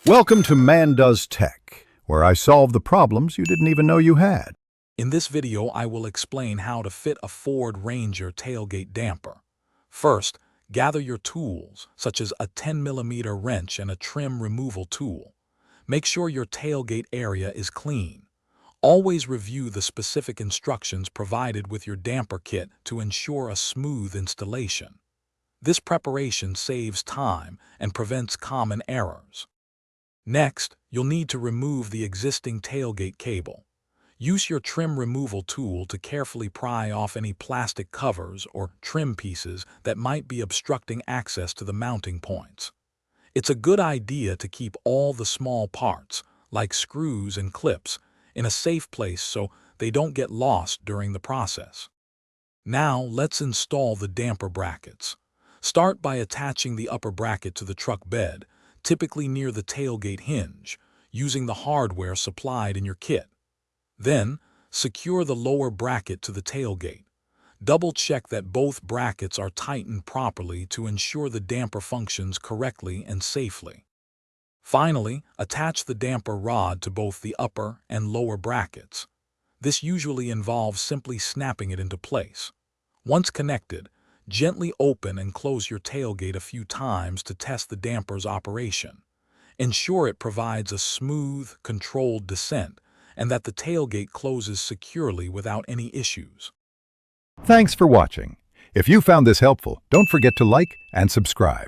Welcome to Man Does Tech, where I solve the problems you didn't even know you had. In this video, I will explain how to fit a Ford Ranger tailgate damper. First, gather your tools, such as a 10mm wrench and a trim removal tool. Make sure your tailgate area is clean. Always review the specific instructions provided with your damper kit to ensure a smooth installation. This preparation saves time and prevents common errors. Next, you'll need to remove the existing tailgate cable. Use your trim removal tool to carefully pry off any plastic covers or trim pieces that might be obstructing access to the mounting points. It's a good idea to keep all the small parts, like screws and clips, in a safe place so they don't get lost during the process. Now, let's install the damper brackets. Start by attaching the upper bracket to the truck bed, typically near the tailgate hinge, using the hardware supplied in your kit. Then, secure the lower bracket to the tailgate. Double-check that both brackets are tightened properly to ensure the damper functions correctly and safely. Finally, attach the damper rod to both the upper and lower brackets. This usually involves simply snapping it into place. Once connected, gently open and close your tailgate a few times to test the damper's operation. Ensure it provides a smooth, controlled descent and that the tailgate closes securely without any issues. Thanks for watching. If you found this helpful, don't forget to like and subscribe.